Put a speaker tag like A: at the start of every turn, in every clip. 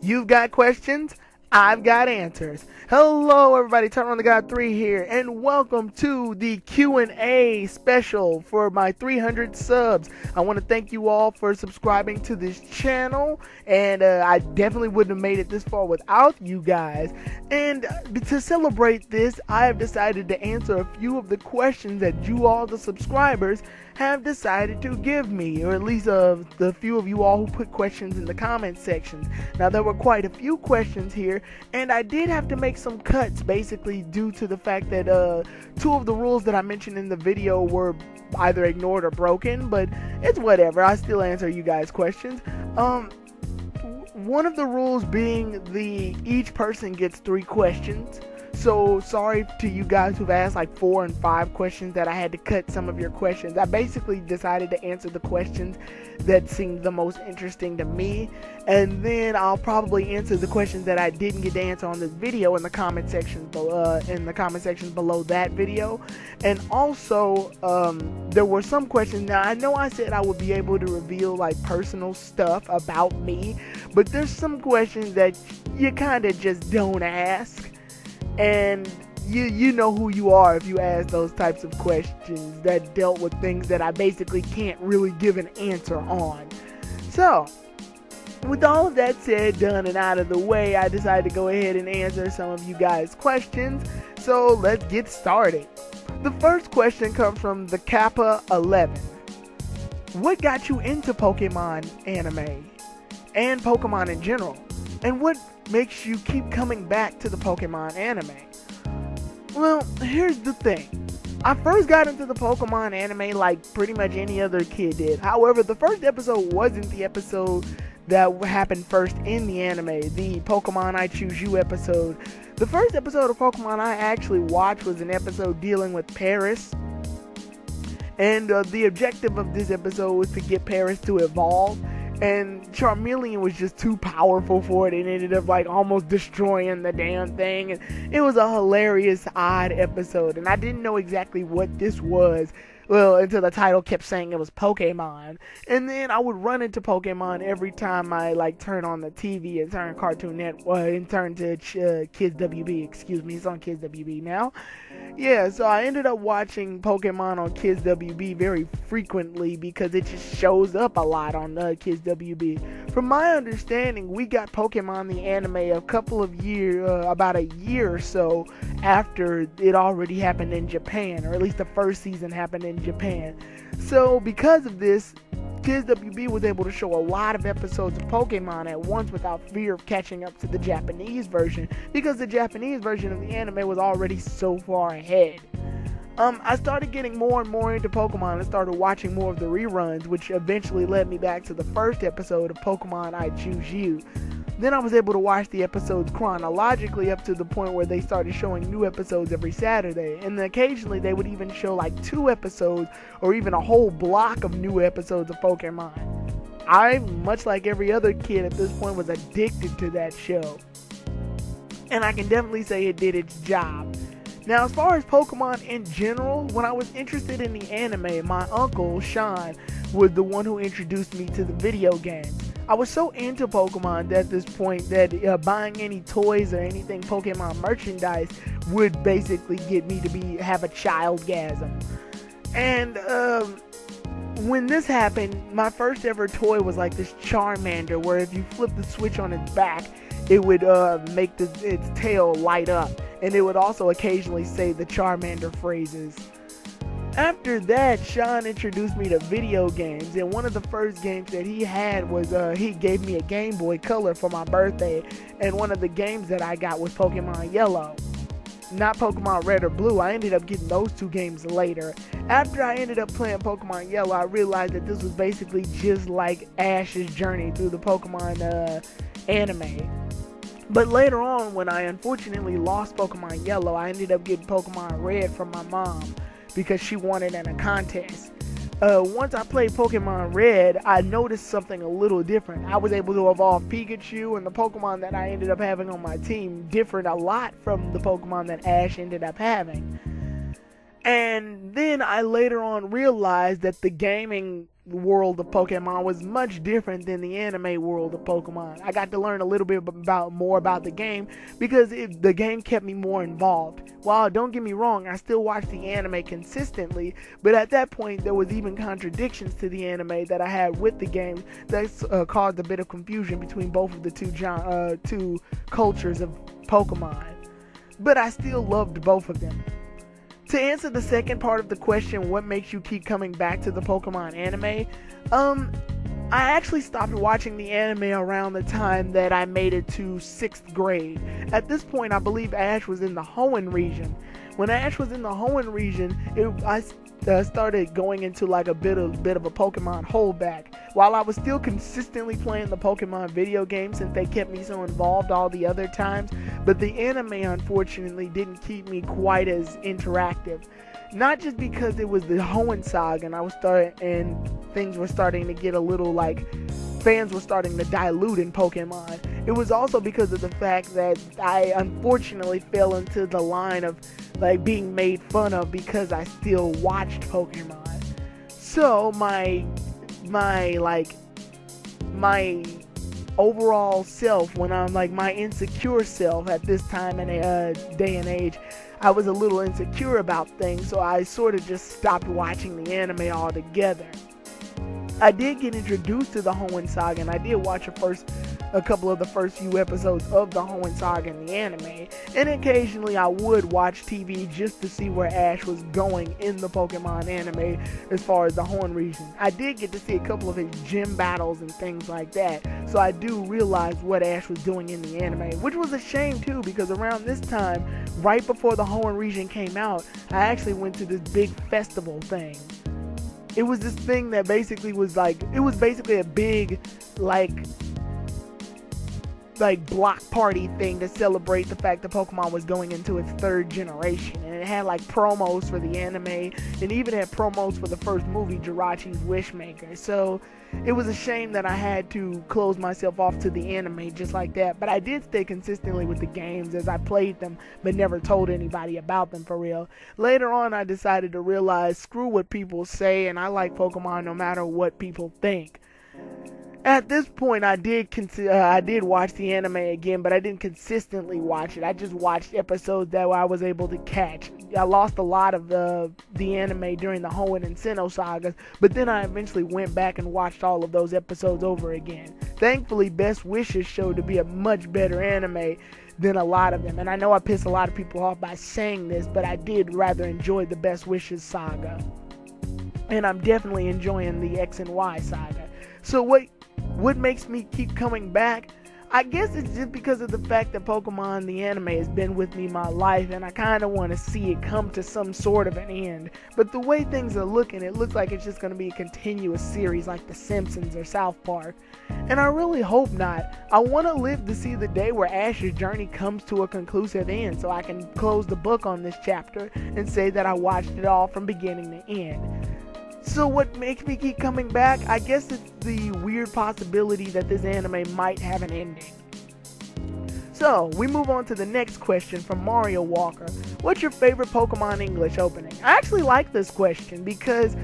A: You've got questions, I've got answers. Hello everybody, Turn on the God 3 here, and welcome to the Q&A special for my 300 subs. I want to thank you all for subscribing to this channel, and I definitely wouldn't have made it this far without you guys. And to celebrate this, I have decided to answer a few of the questions that you all, the subscribers, have decided to give me, or at least the few of you all who put questions in the comment sections. Now, there were quite a few questions here, and I did have to make some cuts, basically due to the fact that two of the rules that I mentioned in the video were either ignored or broken, but it's whatever. I still answer you guys' questions. One of the rules being each person gets 3 questions. So sorry to you guys who've asked like 4 and 5 questions that I had to cut some of your questions. I basically decided to answer the questions that seemed the most interesting to me, and then I'll probably answer the questions that I didn't get to answer on this video in the comment sections below that video. And also there were some questions. Now, I know I said I would be able to reveal like personal stuff about me, but there's some questions that you kind of just don't ask. And you know who you are if you ask those types of questions that dealt with things that I basically can't really give an answer on. So, with all of that said, done, and out of the way, I decided to go ahead and answer some of you guys' questions. So, let's get started. The first question comes from the Kappa 11. What got you into Pokemon anime and Pokemon in general? And what makes you keep coming back to the Pokemon anime? Well, here's the thing. I first got into the Pokemon anime like pretty much any other kid did. However, the first episode wasn't the episode that happened first in the anime, the Pokemon I Choose You episode. The first episode of Pokemon I actually watched was an episode dealing with Paris. And the objective of this episode was to get Paris to evolve. And Charmeleon was just too powerful for it, and ended up like almost destroying the damn thing. And it was a hilarious, odd episode, and I didn't know exactly what this was, well, until the title kept saying it was Pokemon. And then I would run into Pokemon every time I like turn on the TV and turn Cartoon Network and turn to Kids WB. Excuse me, it's on Kids WB now. Yeah, so I ended up watching Pokemon on Kids WB very frequently because it just shows up a lot on Kids WB. From my understanding, we got Pokemon the anime a couple of years, about a year or so after it already happened in Japan, or at least the first season happened in Japan. So because of this, Kids WB was able to show a lot of episodes of Pokemon at once without fear of catching up to the Japanese version, because the Japanese version of the anime was already so far ahead. I started getting more and more into Pokemon and started watching more of the reruns, which eventually led me back to the first episode of Pokemon I Choose You. Then I was able to watch the episodes chronologically up to the point where they started showing new episodes every Saturday. And then occasionally they would even show like 2 episodes or even a whole block of new episodes of Pokemon. I, much like every other kid at this point, was addicted to that show. And I can definitely say it did its job. Now, as far as Pokemon in general, when I was interested in the anime, my uncle, Sean, was the one who introduced me to the video games. I was so into Pokemon at this point that buying any toys or anything Pokemon merchandise would basically get me to have a childgasm. And when this happened, my first ever toy was like this Charmander, where if you flip the switch on its back, it would make its tail light up, and it would also occasionally say the Charmander phrases. After that, Sean introduced me to video games, and one of the first games that he had was, he gave me a Game Boy Color for my birthday, and one of the games that I got was Pokemon Yellow. Not Pokemon Red or Blue. I ended up getting those 2 games later. After I ended up playing Pokemon Yellow, I realized that this was basically just like Ash's journey through the Pokemon anime. But later on, when I unfortunately lost Pokemon Yellow, I ended up getting Pokemon Red from my mom because she won it in a contest. Once I played Pokemon Red, I noticed something a little different. I was able to evolve Pikachu, and the Pokemon that I ended up having on my team differed a lot from the Pokemon that Ash ended up having. And then I later on realized that the gaming world of Pokemon was much different than the anime world of Pokemon. I got to learn a little bit more about the game because the game kept me more involved. While don't get me wrong, I still watch the anime consistently, but at that point there was even contradictions to the anime that I had with the game that caused a bit of confusion between both of the two cultures of Pokemon. But I still loved both of them. To answer the second part of the question, what makes you keep coming back to the Pokemon anime? I actually stopped watching the anime around the time that I made it to 6th grade. At this point, I believe Ash was in the Hoenn region. When Ash was in the Hoenn region, I started going into like a bit of a Pokemon holdback. While I was still consistently playing the Pokemon video game since they kept me so involved all the other times, but the anime unfortunately didn't keep me quite as interactive. Not just because it was the Hoenn saga and things were starting to get a little like fans were starting to dilute in Pokemon. It was also because of the fact that I unfortunately fell into the line of like being made fun of because I still watched Pokemon. So my overall self, when I'm like my insecure self at this time in a day and age, I was a little insecure about things, so I sort of just stopped watching the anime altogether. I did get introduced to the Hoenn saga, and I did watch a couple of the first few episodes of the Hoenn saga in the anime, and occasionally I would watch TV just to see where Ash was going in the Pokemon anime as far as the Hoenn region. I did get to see a couple of his gym battles and things like that, so I do realize what Ash was doing in the anime, which was a shame too, because around this time, right before the Hoenn region came out, I actually went to this big festival thing. It was this thing that basically was basically a big like block party thing to celebrate the fact that Pokemon was going into its 3rd generation, and it had like promos for the anime and even had promos for the first movie, Jirachi's Wishmaker. So it was a shame that I had to close myself off to the anime just like that, but I did stay consistently with the games as I played them but never told anybody about them for real. Later on I decided to realize screw what people say, and I like Pokemon no matter what people think. At this point, I did watch the anime again, but I didn't consistently watch it. I just watched episodes that I was able to catch. I lost a lot of the anime during the Hoenn and Sinnoh sagas, but then I eventually went back and watched all of those episodes over again. Thankfully, Best Wishes showed to be a much better anime than a lot of them, and I know I pissed a lot of people off by saying this, but I did rather enjoy the Best Wishes saga, and I'm definitely enjoying the X and Y saga. So what makes me keep coming back? I guess it's just because of the fact that Pokemon the anime has been with me my life, and I kind of want to see it come to some sort of an end. But the way things are looking, it looks like it's just going to be a continuous series like The Simpsons or South Park. And I really hope not. I want to live to see the day where Ash's journey comes to a conclusive end, so I can close the book on this chapter and say that I watched it all from beginning to end. So what makes me keep coming back? I guess it's the weird possibility that this anime might have an ending. So, we move on to the next question from Mario Walker. What's your favorite Pokemon English opening? I actually like this question because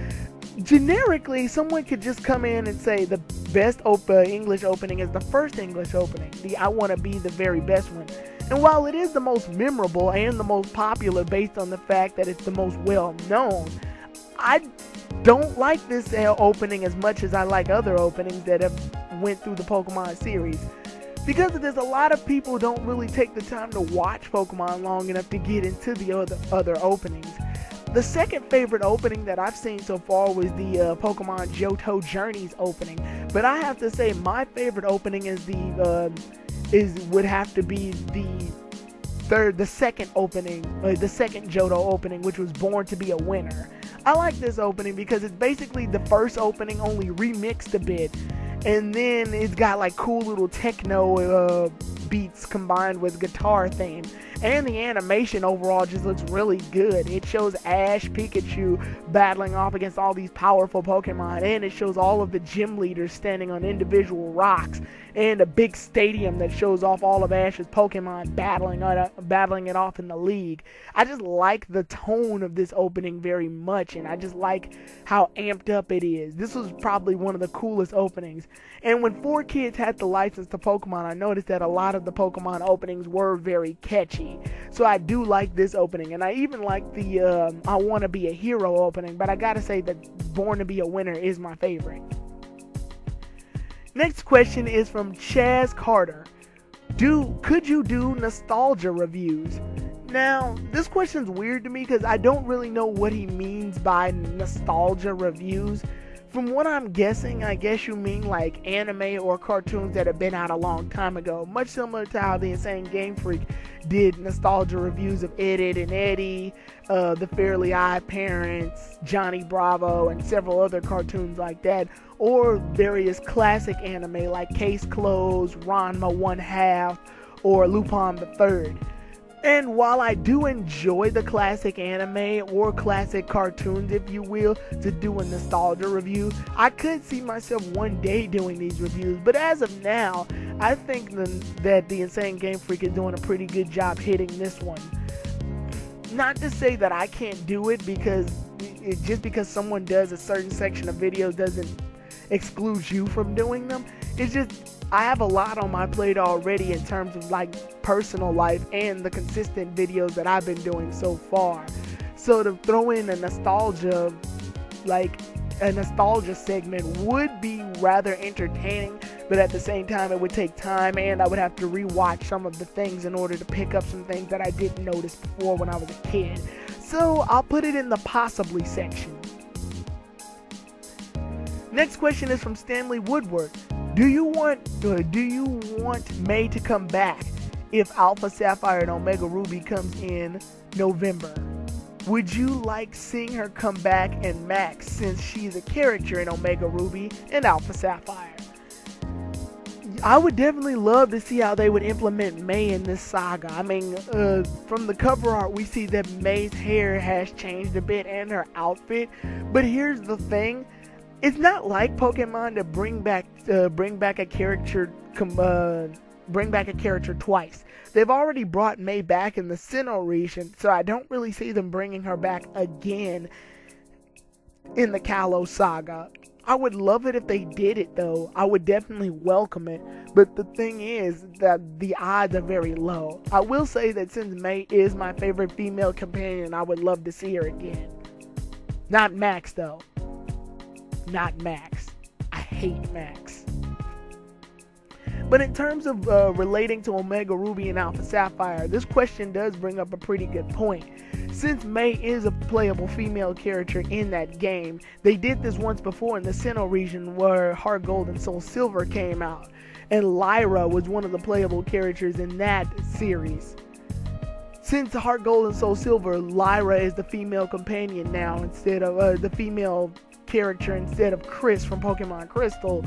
A: generically someone could just come in and say the best English opening is the first English opening. The I Want to Be the very best one. And while it is the most memorable and the most popular based on the fact that it's the most well known, I don't like this opening as much as I like other openings that have went through the Pokemon series. Because there's a lot of people who don't really take the time to watch Pokemon long enough to get into the other openings. The second favorite opening that I've seen so far was the Pokemon Johto Journeys opening. But I have to say my favorite opening would have to be the second Johto opening, which was Born to Be a Winner. I like this opening because it's basically the first opening only remixed a bit, and then it's got like cool little techno beats combined with guitar theme, and the animation overall just looks really good. It shows Ash, Pikachu battling off against all these powerful Pokemon, and it shows all of the gym leaders standing on individual rocks, and a big stadium that shows off all of Ash's Pokemon battling it off in the league. I just like the tone of this opening very much, and I just like how amped up it is. This was probably one of the coolest openings. And when 4Kids had the license to Pokemon, I noticed that a lot of the Pokemon openings were very catchy. So I do like this opening, and I even like the I Want to Be a Hero opening, but I gotta say that Born to Be a Winner is my favorite. Next question is from Chaz Carter. Could you do nostalgia reviews? Now, this question's weird to me because I don't really know what he means by nostalgia reviews. From what I'm guessing, I guess you mean like anime or cartoons that have been out a long time ago, much similar to how the Insane Game Freak did nostalgia reviews of Ed, Edd n Eddy, The Fairly Odd Parents, Johnny Bravo, and several other cartoons like that, or various classic anime like Case Closed, Ranma 1/2, or Lupin the Third. And while I do enjoy the classic anime or classic cartoons, if you will, to do a nostalgia review, I could see myself one day doing these reviews. But as of now, I think that the Insane Game Freak is doing a pretty good job hitting this one. Not to say that I can't do it, because just because someone does a certain section of videos doesn't exclude you from doing them. It's just I have a lot on my plate already in terms of like personal life and the consistent videos that I've been doing so far. So to throw in a nostalgia segment would be rather entertaining, but at the same time it would take time, and I would have to rewatch some of the things in order to pick up some things that I didn't notice before when I was a kid. So I'll put it in the possibly section. Next question is from Stanley Woodward. Do you want May to come back if Alpha Sapphire and Omega Ruby comes in November? Would you like seeing her come back and Max, since she's a character in Omega Ruby and Alpha Sapphire? I would definitely love to see how they would implement May in this saga. I mean, from the cover art, we see that May's hair has changed a bit and her outfit. But here's the thing. It's not like Pokemon to bring back a character twice. They've already brought May back in the Sinnoh region, so I don't really see them bringing her back again in the Kalos saga. I would love it if they did it, though. I would definitely welcome it. But the thing is that the odds are very low. I will say that since May is my favorite female companion, I would love to see her again. Not Max, though. Not Max. I hate Max. But in terms of relating to Omega Ruby and Alpha Sapphire, this question does bring up a pretty good point. Since May is a playable female character in that game, they did this once before in the Sinnoh region where Heart Gold and Soul Silver came out, and Lyra was one of the playable characters in that series. Since Heart Gold and Soul Silver, Lyra is the female companion now instead of the female character instead of Chris from Pokemon Crystal.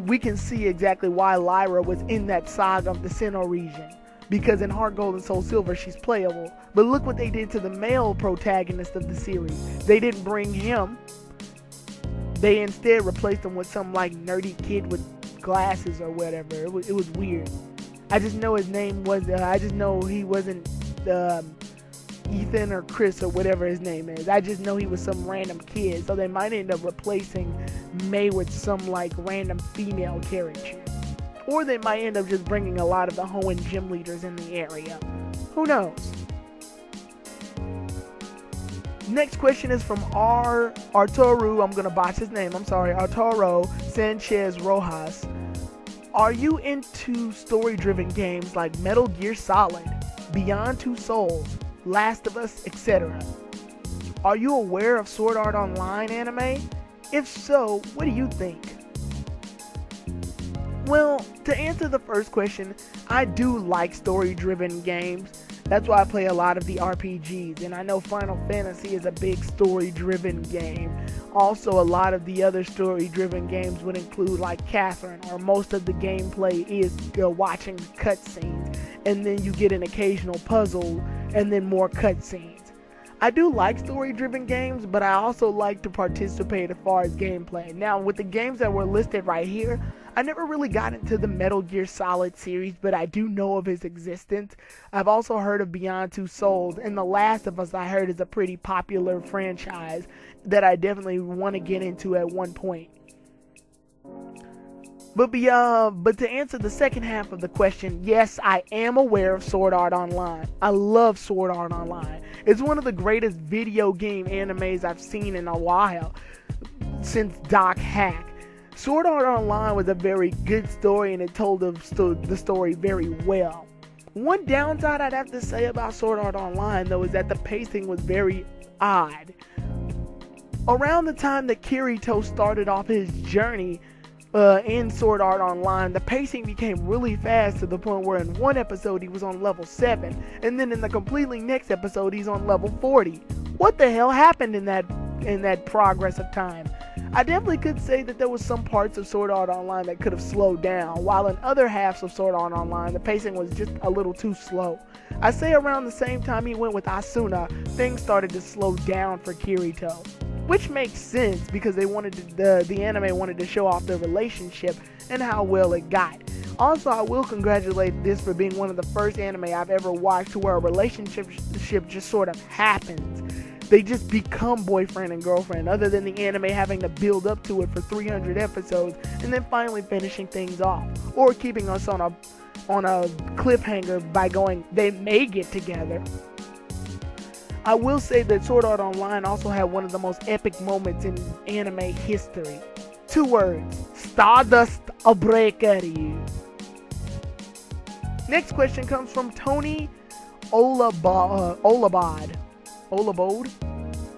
A: We can see exactly why Lyra was in that saga of the Sinnoh region, because in Heart Gold and Soul Silver she's playable. But look what they did to the male protagonist of the series. They didn't bring him. They instead replaced him with some like nerdy kid with glasses or whatever. It was weird. I just know his name was I just know he wasn't Ethan or Chris or whatever his name is. I just know he was some random kid, so they might end up replacing May with some like random female character. Or they might end up just bringing a lot of the Hoenn gym leaders in the area. Who knows? Next question is from Arturo, I'm gonna botch his name, I'm sorry, Arturo Sanchez Rojas. Are you into story-driven games like Metal Gear Solid, Beyond Two Souls, Last of Us, etc.? Are you aware of Sword Art Online anime? If so, what do you think? Well, to answer the first question, I do like story-driven games. That's why I play a lot of the RPGs, and I know Final Fantasy is a big story-driven game. Also, a lot of the other story-driven games would include like Catherine, or most of the gameplay is watching cutscenes, and then you get an occasional puzzle, and then more cutscenes. I do like story-driven games, but I also like to participate as far as gameplay. Now, with the games that were listed right here, I never really got into the Metal Gear Solid series, but I do know of his existence. I've also heard of Beyond Two Souls, and The Last of Us I heard is a pretty popular franchise that I definitely want to get into at one point. But to answer the second half of the question, yes, I am aware of Sword Art Online. I love Sword Art Online. It's one of the greatest video game animes I've seen in a while, since Doc Hack. Sword Art Online was a very good story, and it told the story very well. One downside I'd have to say about Sword Art Online, though, is that the pacing was very odd. Around the time that Kirito started off his journey in Sword Art Online, the pacing became really fast to the point where in one episode he was on level 7, and then in the completely next episode he's on level 40. What the hell happened in that progress of time? I definitely could say that there was some parts of Sword Art Online that could have slowed down, while in other halves of Sword Art Online, the pacing was just a little too slow. I say around the same time he went with Asuna, things started to slow down for Kirito. Which makes sense because they wanted the anime wanted to show off their relationship and how well it got. Also, I will congratulate this for being one of the first anime I've ever watched to where a relationship just sort of happens. They just become boyfriend and girlfriend, other than the anime having to build up to it for 300 episodes and then finally finishing things off, or keeping us on a cliffhanger by going, they may get together. I will say that Sword Art Online also had one of the most epic moments in anime history. 2 words, Stardust Breakery. Next question comes from Tonio Labaad.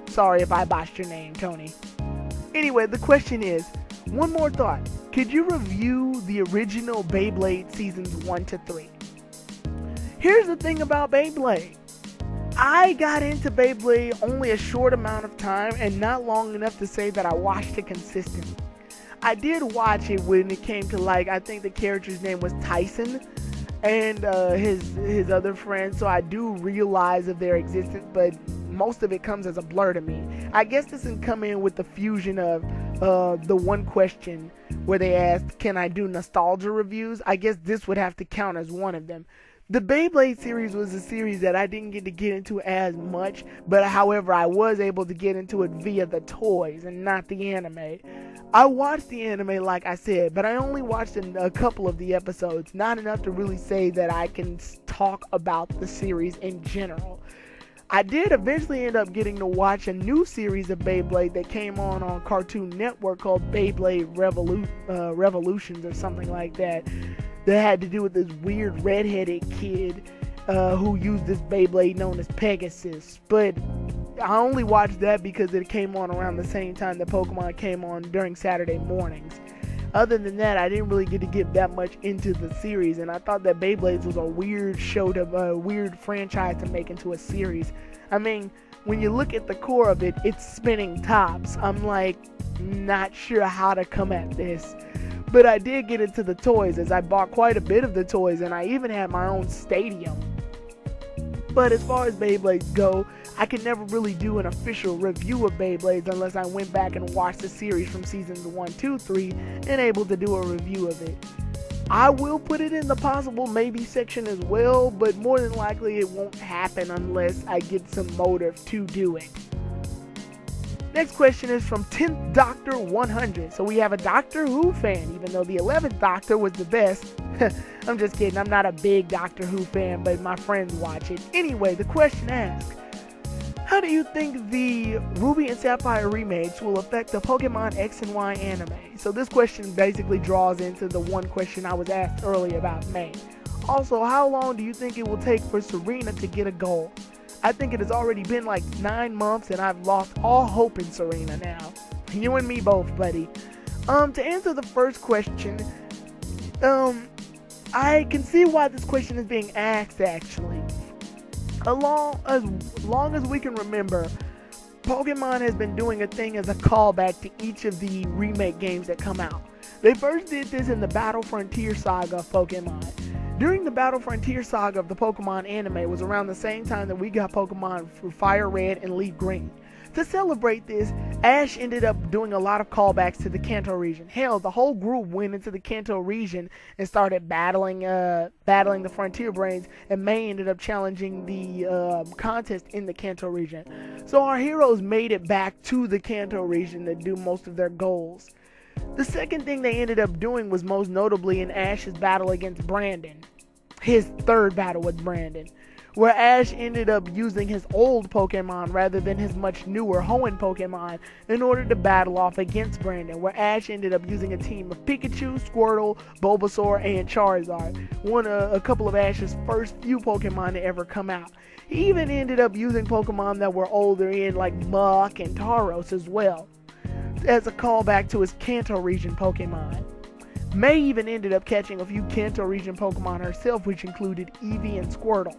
A: Sorry if I botched your name, Tony. Anyway, the question is, one more thought. Could you review the original Beyblade seasons 1 to 3? Here's the thing about Beyblade. I got into Beyblade only a short amount of time and not long enough to say that I watched it consistently. I did watch it when it came to, I think the character's name was Tyson and his other friends, so I do realize of their existence, but most of it comes as a blur to me. I guess this can come in with the fusion of the one question where they asked, can I do nostalgia reviews? I guess this would have to count as one of them. The Beyblade series was a series that I didn't get to get into as much, but however I was able to get into it via the toys and not the anime. I watched the anime like I said, but I only watched a couple of the episodes, not enough to really say that I can talk about the series in general. I did eventually end up getting to watch a new series of Beyblade that came on Cartoon Network called Beyblade Revolutions or something like that. That had to do with this weird redheaded kid who used this Beyblade known as Pegasus. But I only watched that because it came on around the same time that Pokemon came on during Saturday mornings. Other than that, I didn't really get to get that much into the series, and I thought that Beyblades was a weird weird franchise to make into a series. I mean, when you look at the core of it, it's spinning tops. I'm not sure how to come at this. But I did get into the toys, as I bought quite a bit of the toys, and I even had my own stadium. But as far as Beyblades go, I could never really do an official review of Beyblades unless I went back and watched the series from seasons 1, 2, 3 and able to do a review of it. I will put it in the possible maybe section as well, but more than likely it won't happen unless I get some motive to do it. Next question is from 10th Doctor 100. So we have a Doctor Who fan, even though the 11th Doctor was the best. I'm just kidding. I'm not a big Doctor Who fan, but my friends watch it. Anyway, the question asks, how do you think the Ruby and Sapphire remakes will affect the Pokemon X and Y anime? So this question basically draws into the one question I was asked earlier about May. Also, how long do you think it will take for Serena to get a goal? I think it has already been 9 months and I've lost all hope in Serena now. You and me both, buddy. To answer the first question, I can see why this question is being asked actually. As long as we can remember, Pokemon has been doing a thing as a callback to each of the remake games that come out. They first did this in the Battle Frontier saga of Pokemon. During the Battle Frontier saga of the Pokemon anime was around the same time that we got Pokemon for Fire Red and Leaf Green. To celebrate this, Ash ended up doing a lot of callbacks to the Kanto region. Hell, the whole group went into the Kanto region and started battling the Frontier Brains, and May ended up challenging the contest in the Kanto region. So our heroes made it back to the Kanto region to do most of their goals. The second thing they ended up doing was most notably in Ash's battle against Brandon. His third battle with Brandon, where Ash ended up using his old Pokemon rather than his much newer Hoenn Pokemon in order to battle off against Brandon, where Ash ended up using a team of Pikachu, Squirtle, Bulbasaur, and Charizard, a couple of Ash's first few Pokemon to ever come out. He even ended up using Pokemon that were older in like Muk and Tauros as well, as a callback to his Kanto region Pokemon. May even ended up catching a few Kanto region Pokemon herself, which included Eevee and Squirtle.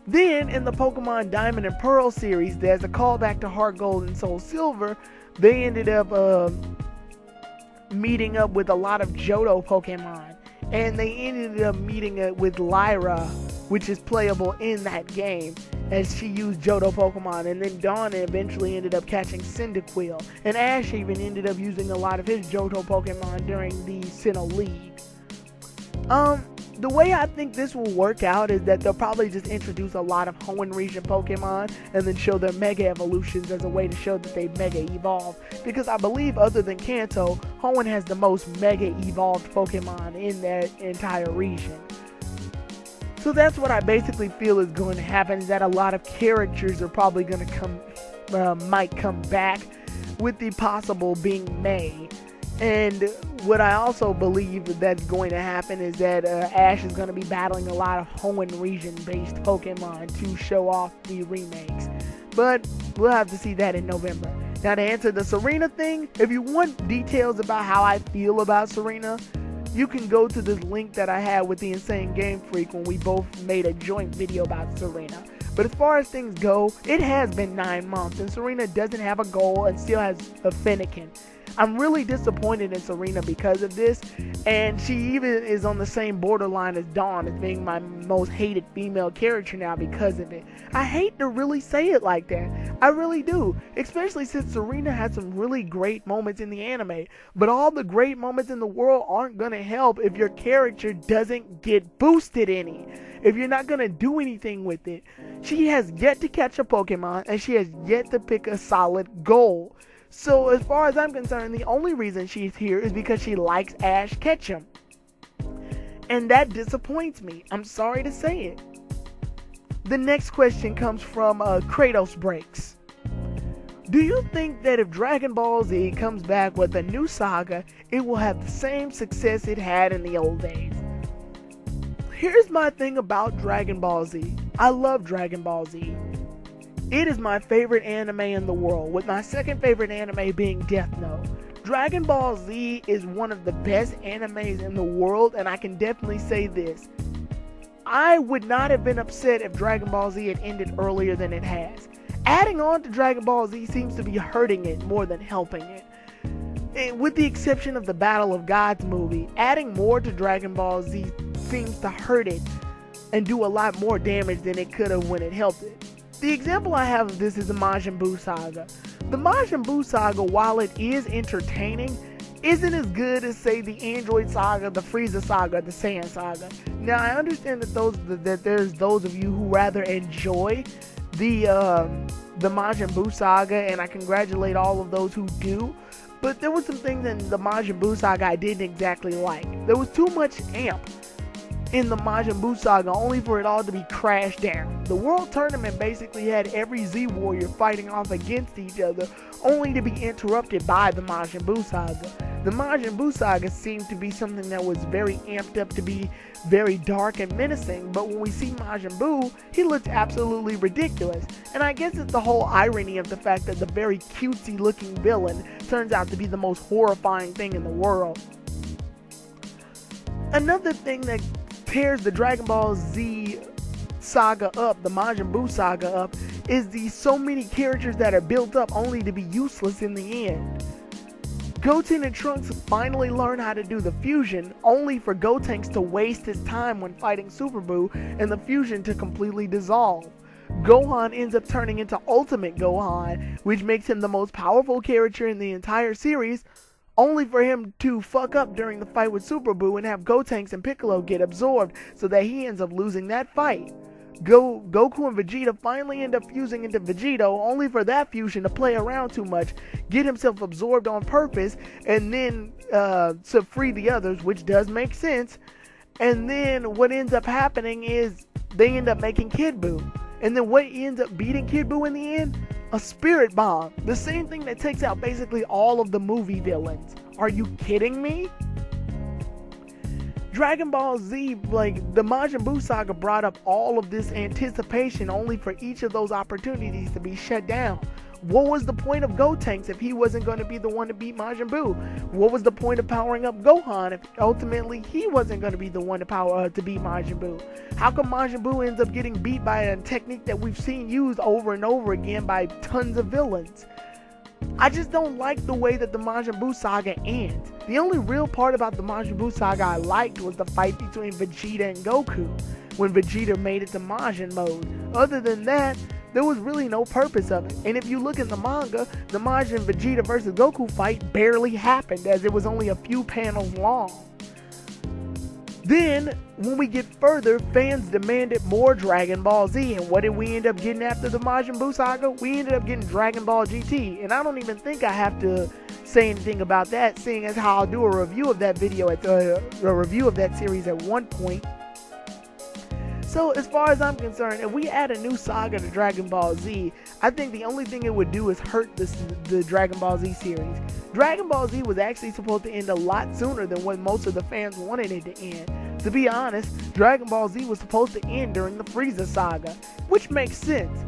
A: Then, in the Pokemon Diamond and Pearl series, there's a callback to Heart Gold and Soul Silver. They ended up meeting up with a lot of Johto Pokemon, and they ended up meeting with Lyra, which is playable in that game, as she used Johto Pokemon. And then Dawn eventually ended up catching Cyndaquil, and Ash even ended up using a lot of his Johto Pokemon during the Sinnoh League. The way I think this will work out is that they'll probably just introduce a lot of Hoenn region Pokemon and then show their Mega Evolutions as a way to show that they Mega Evolved. Because I believe, other than Kanto, Hoenn has the most Mega Evolved Pokemon in their entire region. So that's what I basically feel is going to happen, is that a lot of characters are probably going to might come back, with the possible being May. And what I also believe that's going to happen is that Ash is going to be battling a lot of Hoenn region-based Pokemon to show off the remakes. But we'll have to see that in November. Now, to answer the Serena thing, if you want details about how I feel about Serena, you can go to this link that I had with the Insane Game Freak when we both made a joint video about Serena. But as far as things go, it has been 9 months, and Serena doesn't have a goal and still has a Fennekin. I'm really disappointed in Serena because of this, and she even is on the same borderline as Dawn as being my most hated female character now because of it. I hate to really say it like that. I really do, especially since Serena had some really great moments in the anime, but all the great moments in the world aren't going to help if your character doesn't get boosted any. If you're not going to do anything with it. She has yet to catch a Pokemon, and she has yet to pick a solid goal. So as far as I'm concerned, the only reason she's here is because she likes Ash Ketchum. And that disappoints me. I'm sorry to say it. The next question comes from Kratos Breaks. Do you think that if Dragon Ball Z comes back with a new saga, it will have the same success it had in the old days? Here's my thing about Dragon Ball Z. I love Dragon Ball Z. It is my favorite anime in the world, with my second favorite anime being Death Note. Dragon Ball Z is one of the best animes in the world, and I can definitely say this. I would not have been upset if Dragon Ball Z had ended earlier than it has. Adding on to Dragon Ball Z seems to be hurting it more than helping it. And with the exception of the Battle of Gods movie, adding more to Dragon Ball Z seems to hurt it and do a lot more damage than it could have when it helped it. The example I have of this is the Majin Buu saga. The Majin Buu saga, while it is entertaining, isn't as good as, say, the Android saga, the Frieza saga, the Saiyan saga. Now, I understand that there's those of you who rather enjoy the Majin Buu saga, and I congratulate all of those who do. But there were some things in the Majin Buu saga I didn't exactly like. There was too much amp in the Majin Buu saga, only for it all to be crashed down. The World Tournament basically had every Z-Warrior fighting off against each other, only to be interrupted by the Majin Buu saga. The Majin Buu saga seemed to be something that was very amped up to be very dark and menacing, but when we see Majin Buu, he looks absolutely ridiculous. And I guess it's the whole irony of the fact that the very cutesy looking villain turns out to be the most horrifying thing in the world. Another thing that tears the Dragon Ball Z saga up, the Majin Buu saga up, is the so many characters that are built up only to be useless in the end. Goten and Trunks finally learn how to do the fusion, only for Gotenks to waste his time when fighting Super Buu and the fusion to completely dissolve. Gohan ends up turning into Ultimate Gohan, which makes him the most powerful character in the entire series, only for him to fuck up during the fight with Super Buu and have Gotenks and Piccolo get absorbed, so that he ends up losing that fight. Goku and Vegeta finally end up fusing into Vegito, only for that fusion to play around too much, get himself absorbed on purpose, and then to free the others, which does make sense. And then what ends up happening is they end up making Kid Buu. And then what ends up beating Kid Buu in the end? A spirit bomb. The same thing that takes out basically all of the movie villains. Are you kidding me? Dragon Ball Z, like, the Majin Buu saga brought up all of this anticipation only for each of those opportunities to be shut down. What was the point of Gotenks if he wasn't going to be the one to beat Majin Buu? What was the point of powering up Gohan if ultimately he wasn't going to be the one to beat Majin Buu? How come Majin Buu ends up getting beat by a technique that we've seen used over and over again by tons of villains? I just don't like the way that the Majin Buu saga ends. The only real part about the Majin Buu saga I liked was the fight between Vegeta and Goku, when Vegeta made it to Majin mode. Other than that, there was really no purpose of it. And if you look in the manga, the Majin Vegeta versus Goku fight barely happened, as it was only a few panels long. Then, when we get further, fans demanded more Dragon Ball Z, and what did we end up getting after the Majin Buu saga? We ended up getting Dragon Ball GT, and I don't even think I have to say anything about that, seeing as how I'll do a review of that video a review of that series at one point. So as far as I'm concerned, if we add a new saga to Dragon Ball Z, I think the only thing it would do is hurt the Dragon Ball Z series. Dragon Ball Z was actually supposed to end a lot sooner than when most of the fans wanted it to end. To be honest, Dragon Ball Z was supposed to end during the Frieza saga, which makes sense.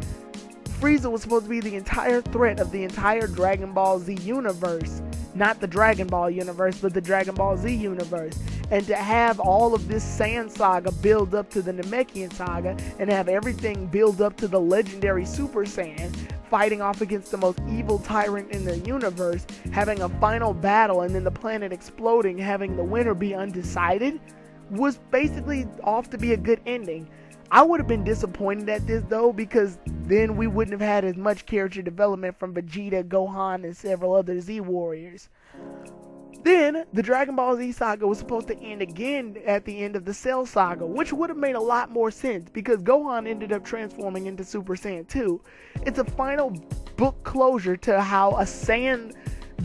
A: Frieza was supposed to be the entire threat of the entire Dragon Ball Z universe. Not the Dragon Ball universe, but the Dragon Ball Z universe. And to have all of this Saiyan saga build up to the Namekian saga, and have everything build up to the legendary Super Saiyan, fighting off against the most evil tyrant in the universe, having a final battle, and then the planet exploding, having the winner be undecided, was basically off to be a good ending. I would have been disappointed at this though, because then we wouldn't have had as much character development from Vegeta, Gohan, and several other Z warriors. Then, the Dragon Ball Z saga was supposed to end again at the end of the Cell saga, which would have made a lot more sense because Gohan ended up transforming into Super Saiyan 2. It's a final book closure to how the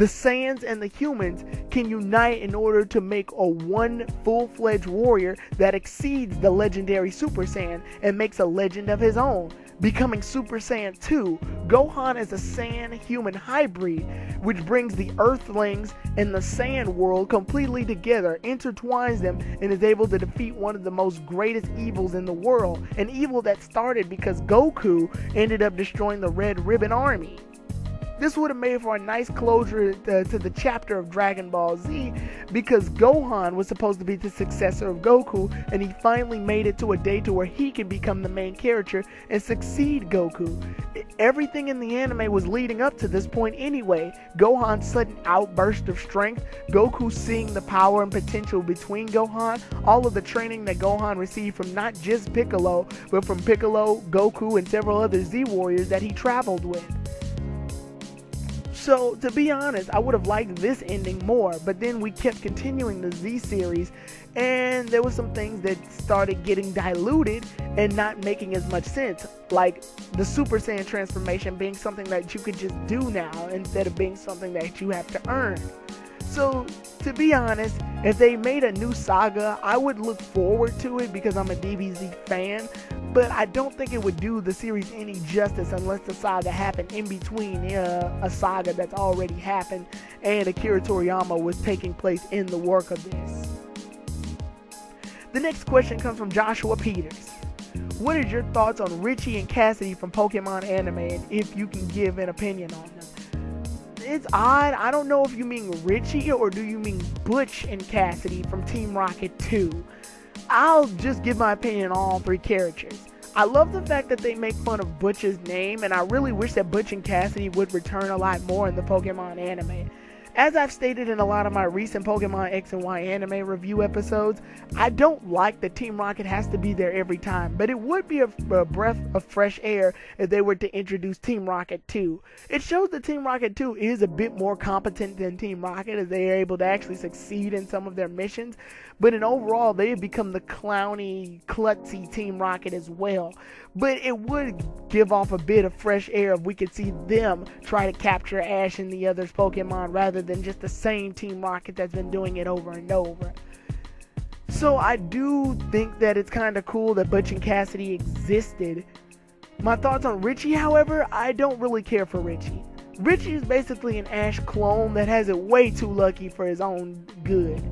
A: Saiyans and the humans can unite in order to make a one full-fledged warrior that exceeds the legendary Super Saiyan and makes a legend of his own, becoming Super Saiyan 2. Gohan is a Saiyan-human hybrid, which brings the Earthlings and the Saiyan world completely together, intertwines them, and is able to defeat one of the most greatest evils in the world, an evil that started because Goku ended up destroying the Red Ribbon Army. This would have made for a nice closure to the chapter of Dragon Ball Z, because Gohan was supposed to be the successor of Goku, and he finally made it to a day to where he can become the main character and succeed Goku. Everything in the anime was leading up to this point anyway. Gohan's sudden outburst of strength, Goku seeing the power and potential between Gohan, all of the training that Gohan received from not just Piccolo, but from Piccolo, Goku, and several other Z warriors that he traveled with. So, to be honest, I would have liked this ending more, but then we kept continuing the Z series, and there were some things that started getting diluted and not making as much sense, like the Super Saiyan transformation being something that you could just do now instead of being something that you have to earn. So, to be honest, if they made a new saga, I would look forward to it because I'm a DBZ fan, but I don't think it would do the series any justice unless the saga happened in between a saga that's already happened and Akira Toriyama was taking place in the work of this. The next question comes from Joshua Peters. What is your thoughts on Richie and Cassidy from Pokemon anime, and if you can give an opinion on them? It's odd. I don't know if you mean Richie or do you mean Butch and Cassidy from Team Rocket 2. I'll just give my opinion on all three characters. I love the fact that they make fun of Butch's name, and I really wish that Butch and Cassidy would return a lot more in the Pokemon anime. As I've stated in a lot of my recent Pokemon X and Y anime review episodes, I don't like that Team Rocket has to be there every time, but it would be a breath of fresh air if they were to introduce Team Rocket 2. It shows that Team Rocket 2 is a bit more competent than Team Rocket, as they are able to actually succeed in some of their missions, but in overall they have become the clowny, klutzy Team Rocket as well. But it would give off a bit of fresh air if we could see them try to capture Ash and the others' Pokemon rather than just the same Team Rocket that's been doing it over and over. So I do think that it's kind of cool that Butch and Cassidy existed. My thoughts on Richie, however, I don't really care for Richie. Richie is basically an Ash clone that has it way too lucky for his own good.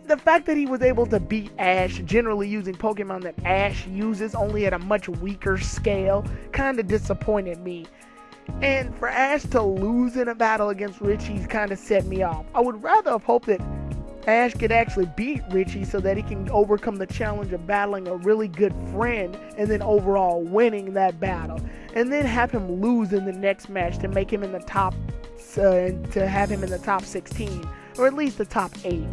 A: The fact that he was able to beat Ash generally using Pokemon that Ash uses only at a much weaker scale kind of disappointed me. And for Ash to lose in a battle against Richie kind of set me off. I would rather have hoped that Ash could actually beat Richie so that he can overcome the challenge of battling a really good friend and then overall winning that battle. And then have him lose in the next match to make him in the top, to have him in the top 16, or at least the top 8.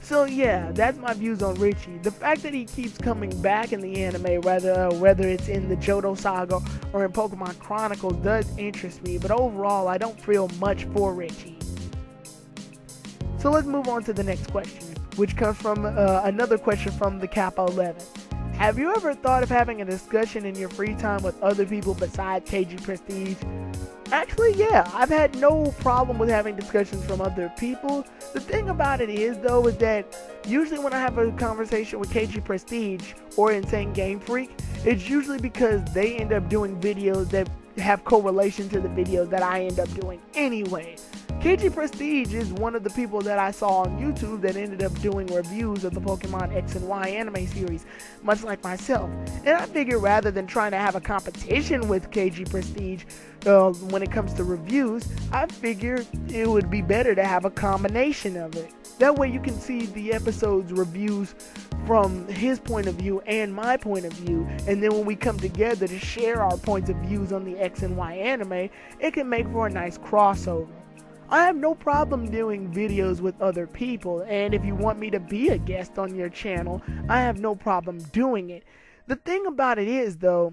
A: So yeah, that's my views on Richie. The fact that he keeps coming back in the anime, whether it's in the Johto Saga or in Pokemon Chronicles, does interest me, but overall I don't feel much for Richie. So let's move on to the next question, which comes from another question from the Kappa 11. Have you ever thought of having a discussion in your free time with other people besides KG Prestige? Actually, yeah, I've had no problem with having discussions from other people. The thing about it is, though, is that usually when I have a conversation with KG Prestige or Insane Game Freak, it's usually because they end up doing videos that have correlation to the videos that I end up doing anyway. KG Prestige is one of the people that I saw on YouTube that ended up doing reviews of the Pokemon X and Y anime series, much like myself. And I figured rather than trying to have a competition with KG Prestige when it comes to reviews, I figured it would be better to have a combination of it. That way you can see the episode's reviews from his point of view and my point of view, and then when we come together to share our points of views on the X and Y anime, it can make for a nice crossover. I have no problem doing videos with other people, and if you want me to be a guest on your channel, I have no problem doing it. The thing about it is, though,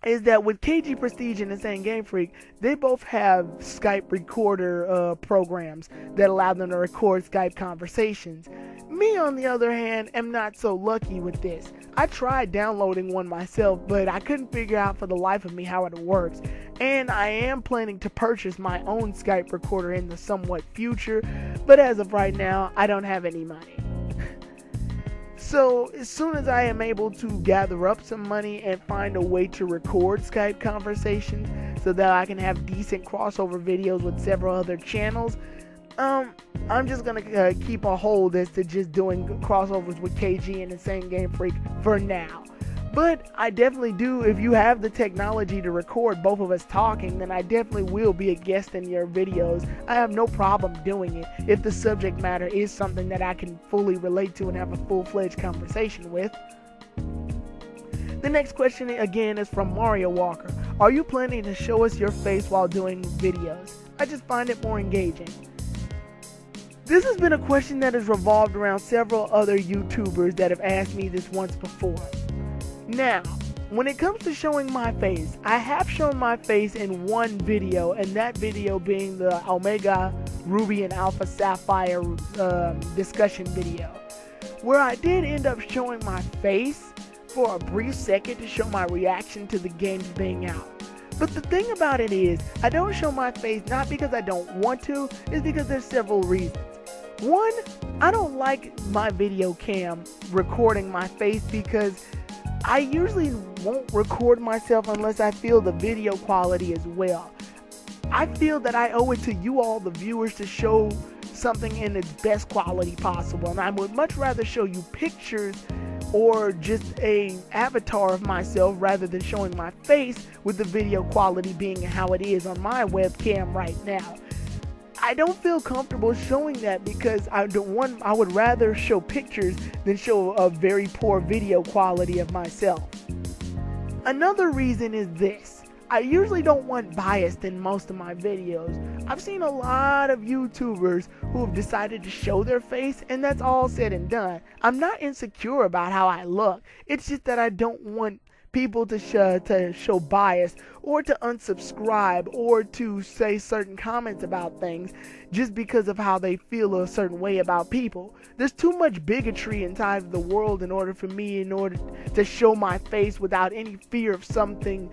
A: is that with KG Prestige and Insane Game Freak, they both have Skype recorder programs that allow them to record Skype conversations. Me, on the other hand, am not so lucky with this. I tried downloading one myself, but I couldn't figure out for the life of me how it works. And I am planning to purchase my own Skype recorder in the somewhat future, but as of right now, I don't have any money. So as soon as I am able to gather up some money and find a way to record Skype conversations so that I can have decent crossover videos with several other channels, I'm just gonna keep a hold as to just doing crossovers with KG and Insane Game Freak for now. But I definitely do, if you have the technology to record both of us talking, then I definitely will be a guest in your videos. I have no problem doing it if the subject matter is something that I can fully relate to and have a full-fledged conversation with. The next question again is from Mario Walker. Are you planning to show us your face while doing videos? I just find it more engaging. This has been a question that has revolved around several other YouTubers that have asked me this once before. Now, when it comes to showing my face, I have shown my face in one video, and that video being the Omega Ruby and Alpha Sapphire discussion video, where I did end up showing my face for a brief second to show my reaction to the games being out. But the thing about it is, I don't show my face not because I don't want to, it's because there's several reasons. One, I don't like my video cam recording my face because I usually won't record myself unless I feel the video quality as well. I feel that I owe it to you all, the viewers, to show something in its best quality possible, and I would much rather show you pictures or just a avatar of myself rather than showing my face with the video quality being how it is on my webcam right now. I don't feel comfortable showing that because I would rather show pictures than show a very poor video quality of myself. Another reason is this. I usually don't want bias in most of my videos. I've seen a lot of YouTubers who have decided to show their face, and that's all said and done. I'm not insecure about how I look. It's just that I don't want people to show bias, or to unsubscribe, or to say certain comments about things just because of how they feel a certain way about people. There's too much bigotry inside the world in order to show my face without any fear of something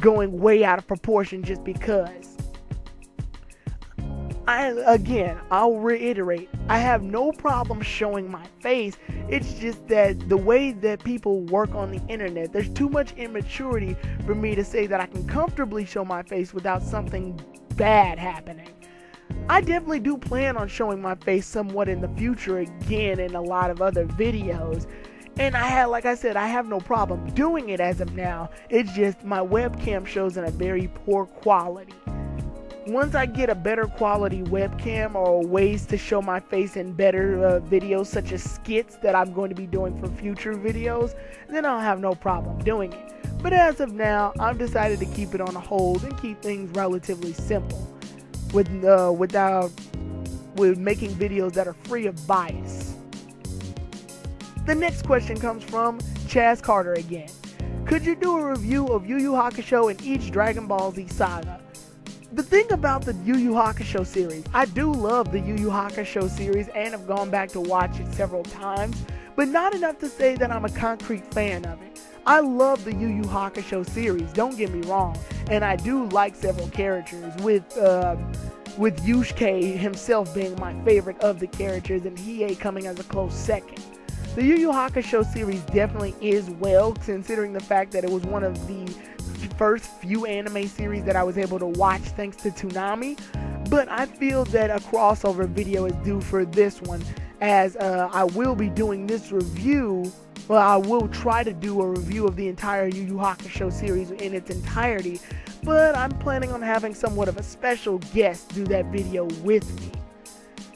A: going way out of proportion just because. I'll reiterate, I have no problem showing my face. It's just that the way that people work on the internet, there's too much immaturity for me to say that I can comfortably show my face without something bad happening. I definitely do plan on showing my face somewhat in the future again in a lot of other videos. And like I said, I have no problem doing it as of now. It's just my webcam shows in a very poor quality. Once I get a better quality webcam or ways to show my face in better videos, such as skits that I'm going to be doing for future videos, then I'll have no problem doing it. But as of now, I've decided to keep it on a hold and keep things relatively simple with making videos that are free of bias. The next question comes from Chaz Carter again. Could you do a review of Yu Yu Hakusho and each Dragon Ball Z saga? The thing about the Yu Yu Hakusho series, I do love the Yu Yu Hakusho series and have gone back to watch it several times, but not enough to say that I'm a concrete fan of it. I love the Yu Yu Hakusho series, don't get me wrong, and I do like several characters, with Yusuke himself being my favorite of the characters and Hiei coming as a close second. The Yu Yu Hakusho series definitely is well, considering the fact that it was one of the first few anime series that I was able to watch thanks to Toonami, but I feel that a crossover video is due for this one, as I will be doing this review. Well, I will try to do a review of the entire Yu Yu Hakusho series in its entirety, but I'm planning on having somewhat of a special guest do that video with me.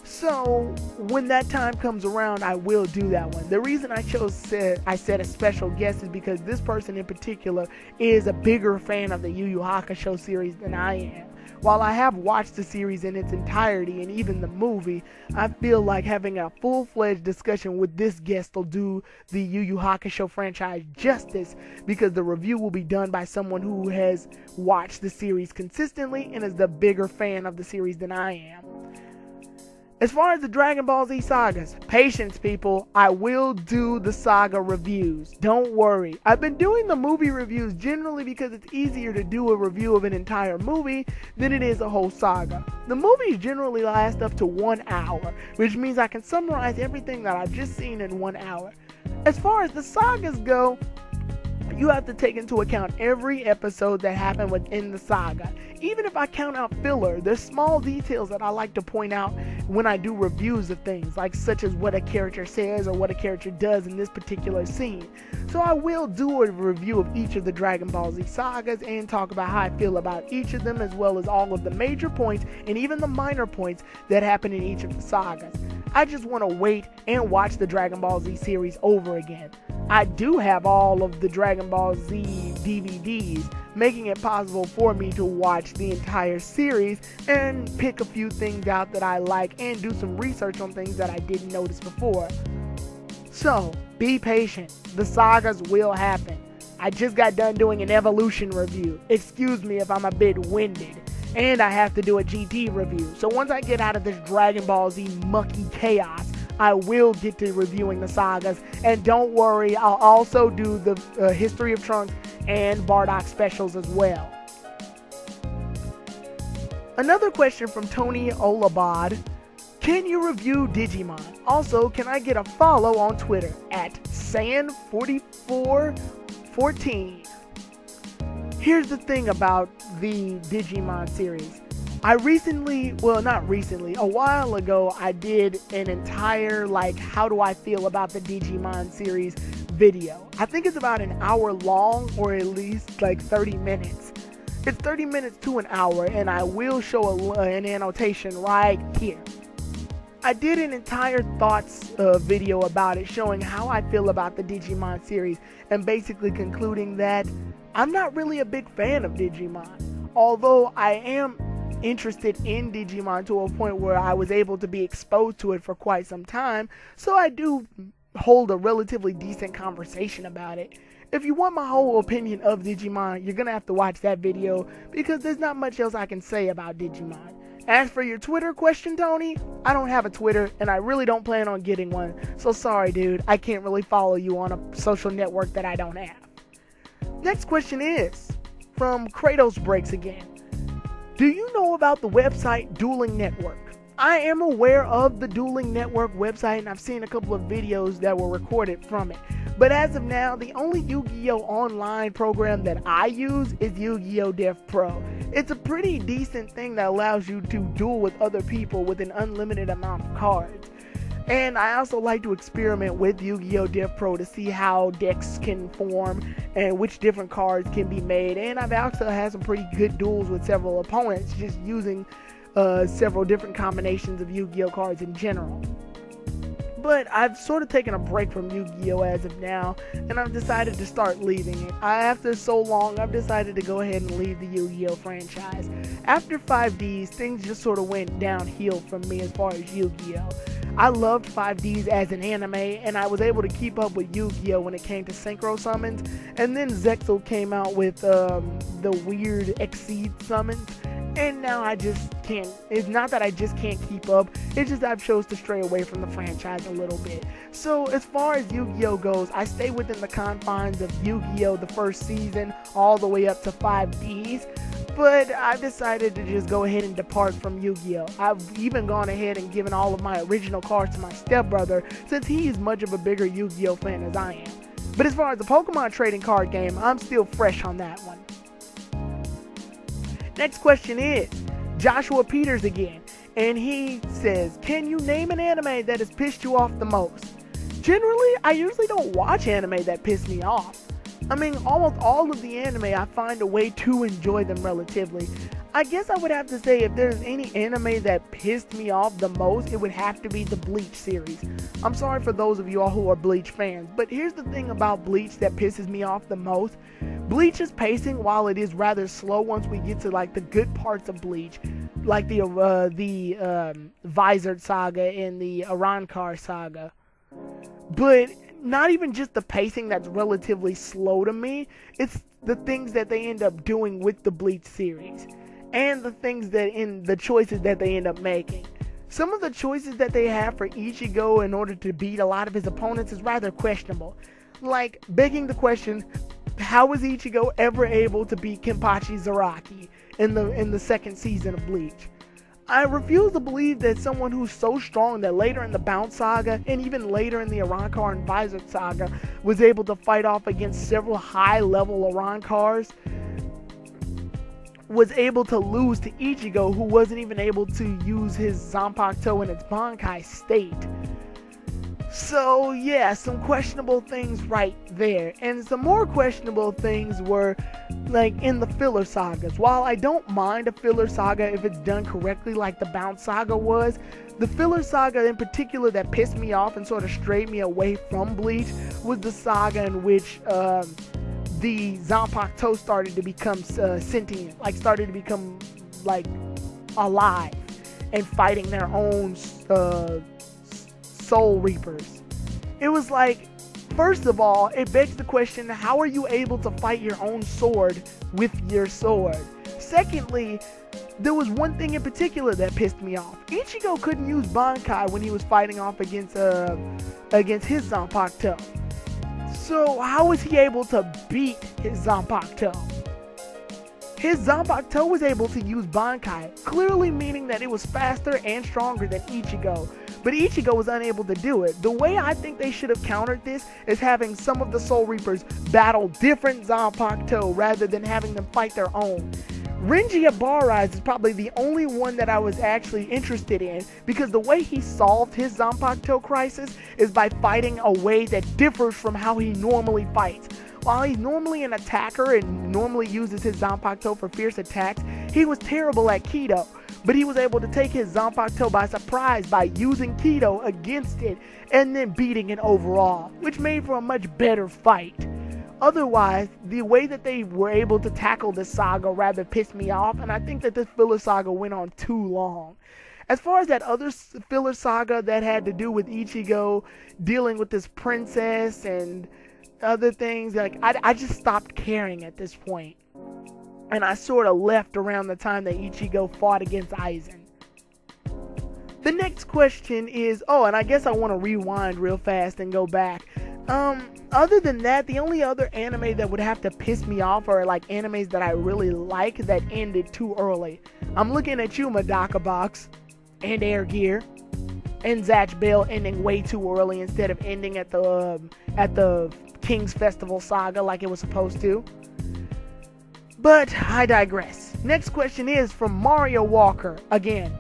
A: So when that time comes around, I will do that one. The reason I said a special guest is because this person in particular is a bigger fan of the Yu Yu Hakusho series than I am. While I have watched the series in its entirety and even the movie, I feel like having a full-fledged discussion with this guest will do the Yu Yu Hakusho franchise justice, because the review will be done by someone who has watched the series consistently and is the bigger fan of the series than I am. As far as the Dragon Ball Z sagas, patience people, I will do the saga reviews. Don't worry. I've been doing the movie reviews generally because it's easier to do a review of an entire movie than it is a whole saga. The movies generally last up to 1 hour, which means I can summarize everything that I've just seen in 1 hour. As far as the sagas go, you have to take into account every episode that happened within the saga. Even if I count out filler, there's small details that I like to point out when I do reviews of things, like such as what a character says or what a character does in this particular scene. So I will do a review of each of the Dragon Ball Z sagas and talk about how I feel about each of them, as well as all of the major points and even the minor points that happen in each of the sagas. I just want to wait and watch the Dragon Ball Z series over again. I do have all of the Dragon Ball Z DVDs, making it possible for me to watch the entire series and pick a few things out that I like and do some research on things that I didn't notice before. So, be patient. The sagas will happen. I just got done doing an Evolution review. Excuse me if I'm a bit winded. And I have to do a GT review. So once I get out of this Dragon Ball Z mucky chaos, I will get to reviewing the sagas. And don't worry, I'll also do the History of Trunks and Bardock specials as well. Another question from Tonio Labaad. Can you review Digimon? Also, can I get a follow on Twitter at San4414? Here's the thing about the Digimon series. A while ago, I did an entire, how do I feel about the Digimon series video. I think it's about an hour long, or at least 30 minutes. It's 30 minutes to an hour, and I will show an annotation right here. I did an entire thoughts video about it, showing how I feel about the Digimon series, and basically concluding that I'm not really a big fan of Digimon. Although I am interested in Digimon to a point where I was able to be exposed to it for quite some time, so I do hold a relatively decent conversation about it. If you want my whole opinion of Digimon, you're gonna have to watch that video, because there's not much else I can say about Digimon. As for your Twitter question, Tony, I don't have a Twitter, and I really don't plan on getting one, so sorry dude, I can't really follow you on a social network that I don't have. Next question is from Kratos Breaks again. Do you know about the website Dueling Network? I am aware of the Dueling Network website, and I've seen a couple of videos that were recorded from it. But as of now, the only Yu-Gi-Oh! Online program that I use is Yu-Gi-Oh! Dev Pro. It's a pretty decent thing that allows you to duel with other people with an unlimited amount of cards. And I also like to experiment with Yu-Gi-Oh! Dev Pro to see how decks can form and which different cards can be made. And I've also had some pretty good duels with several opponents just using several different combinations of Yu-Gi-Oh! Cards in general. But I've sort of taken a break from Yu-Gi-Oh! As of now, and I've decided to start leaving it. After so long, I've decided to go ahead and leave the Yu-Gi-Oh! Franchise. After 5Ds, things just sort of went downhill from me as far as Yu-Gi-Oh! I loved 5Ds as an anime, and I was able to keep up with Yu-Gi-Oh! When it came to synchro summons, and then Zexal came out with the weird Exceed summons, and now I just can't. It's not that I just can't keep up, it's just I've chose to stray away from the franchise a little bit. So as far as Yu-Gi-Oh! Goes, I stay within the confines of Yu-Gi-Oh! The first season all the way up to 5Ds. But I've decided to just go ahead and depart from Yu-Gi-Oh! I've even gone ahead and given all of my original cards to my stepbrother, since he's much of a bigger Yu-Gi-Oh! Fan as I am. But as far as the Pokemon trading card game, I'm still fresh on that one. Next question is Joshua Peters again, and he says, can you name an anime that has pissed you off the most? Generally, I usually don't watch anime that piss me off. I mean, almost all of the anime, I find a way to enjoy them relatively. I guess I would have to say if there's any anime that pissed me off the most, it would have to be the Bleach series. I'm sorry for those of you all who are Bleach fans, but here's the thing about Bleach that pisses me off the most. Bleach's pacing, while it is rather slow once we get to like the good parts of Bleach, like the Visored saga and the Arankar saga, but not even just the pacing that's relatively slow to me, it's the things that they end up doing with the Bleach series, and the things that in the choices that they end up making. Some of the choices that they have for Ichigo in order to beat a lot of his opponents is rather questionable. Like begging the question, how was Ichigo ever able to beat Kenpachi Zaraki in the second season of Bleach? I refuse to believe that someone who's so strong that later in the Bounce Saga and even later in the Arankar and Visored Saga was able to fight off against several high-level Arankars, was able to lose to Ichigo, who wasn't even able to use his Zanpakuto in its Bankai state. So yeah, some questionable things right there. And some more questionable things were like in the filler sagas. While I don't mind a filler saga if it's done correctly like the Bounce Saga was, the filler saga in particular that pissed me off and sort of strayed me away from Bleach was the saga in which the Zanpakuto started to become sentient, like started to become like alive and fighting their own Soul Reapers. It was like, first of all, it begs the question, how are you able to fight your own sword with your sword? Secondly, there was one thing in particular that pissed me off. Ichigo couldn't use Bankai when he was fighting off against his Zanpakuto. So how was he able to beat his Zanpakuto? His Zanpakuto was able to use Bankai, clearly meaning that it was faster and stronger than Ichigo. But Ichigo was unable to do it. The way I think they should have countered this is having some of the Soul Reapers battle different Zanpakuto rather than having them fight their own. Renji Abarise is probably the only one that I was actually interested in, because the way he solved his Zanpakuto crisis is by fighting a way that differs from how he normally fights. While he's normally an attacker and normally uses his Zanpakuto for fierce attacks, he was terrible at Kido. but he was able to take his Zanpakuto by surprise by using Kido against it and then beating it overall, which made for a much better fight. Otherwise, the way that they were able to tackle this saga rather pissed me off, and I think that this filler saga went on too long. As far as that other filler saga that had to do with Ichigo dealing with this princess and other things, like I just stopped caring at this point. And I sort of left around the time that Ichigo fought against Aizen. The next question is, oh, and I guess I want to rewind real fast and go back. Other than that, the only other anime that would have to piss me off are like animes that I really like that ended too early. I'm looking at you, Medaka Box, and Air Gear, and Zatch Bell ending way too early instead of ending at the King's Festival saga like it was supposed to. But I digress. Next question is from Mario Walker again.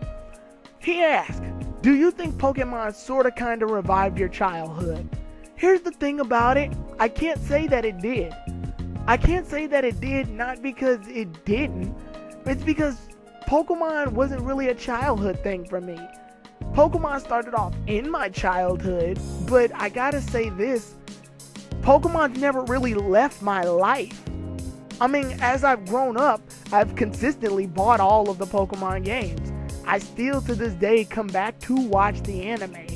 A: He asked, do you think Pokemon sorta kinda revived your childhood? Here's the thing about it, I can't say that it did. I can't say that it did, not because it didn't. It's because Pokemon wasn't really a childhood thing for me. Pokemon started off in my childhood, but I gotta say this, Pokemon's never really left my life. I mean, as I've grown up, I've consistently bought all of the Pokemon games. I still to this day come back to watch the anime.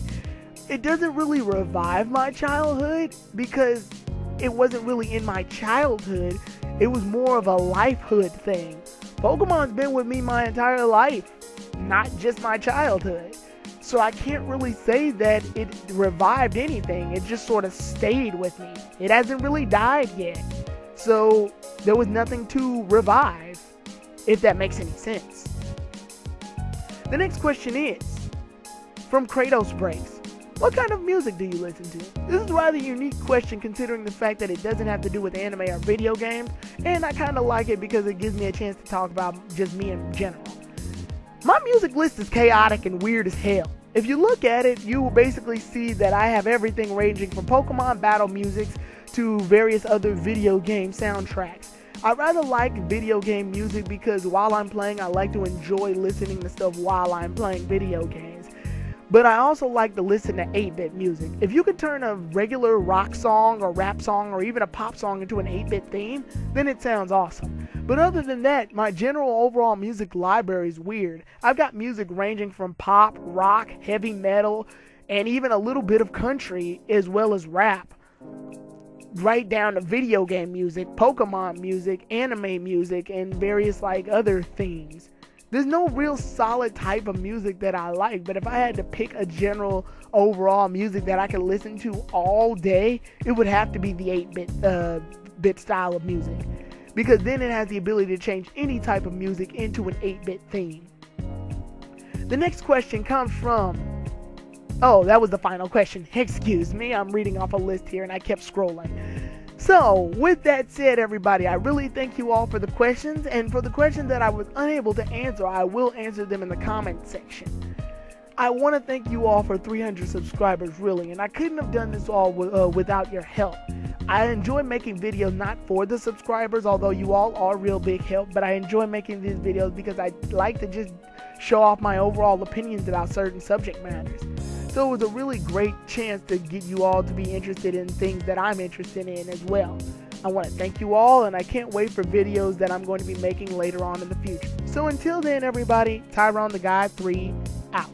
A: It doesn't really revive my childhood because it wasn't really in my childhood. It was more of a lifehood thing. Pokemon's been with me my entire life, not just my childhood. So I can't really say that it revived anything. It just sort of stayed with me. It hasn't really died yet. So there was nothing to revive, if that makes any sense. The next question is from Kratos Breaks. What kind of music do you listen to? This is a rather unique question considering the fact that it doesn't have to do with anime or video games, and I kind of like it because it gives me a chance to talk about just me in general. My music list is chaotic and weird as hell. If you look at it, you will basically see that I have everything ranging from Pokemon battle musics to various other video game soundtracks. I rather like video game music because while I'm playing, I like to enjoy listening to stuff while I'm playing video games. But I also like to listen to 8-bit music. If you could turn a regular rock song or rap song or even a pop song into an 8-bit theme, then it sounds awesome. But other than that, my general overall music library is weird. I've got music ranging from pop, rock, heavy metal, and even a little bit of country as well as rap. Right down to video game music, Pokemon music, anime music, and various like other themes. There's no real solid type of music that I like, but if I had to pick a general overall music that I could listen to all day, it would have to be the 8-bit style of music. Because then it has the ability to change any type of music into an 8-bit theme. The next question comes from... Oh, that was the final question. Excuse me, I'm reading off a list here and I kept scrolling. So, with that said, everybody, I really thank you all for the questions, and for the questions that I was unable to answer, I will answer them in the comment section. I want to thank you all for 300 subscribers, really, and I couldn't have done this all without your help. I enjoy making videos not for the subscribers, although you all are real big help, but I enjoy making these videos because I like to just show off my overall opinions about certain subject matters. So it was a really great chance to get you all to be interested in things that I'm interested in as well. I want to thank you all, and I can't wait for videos that I'm going to be making later on in the future. So until then, everybody, Tyrone the Guy 3 out.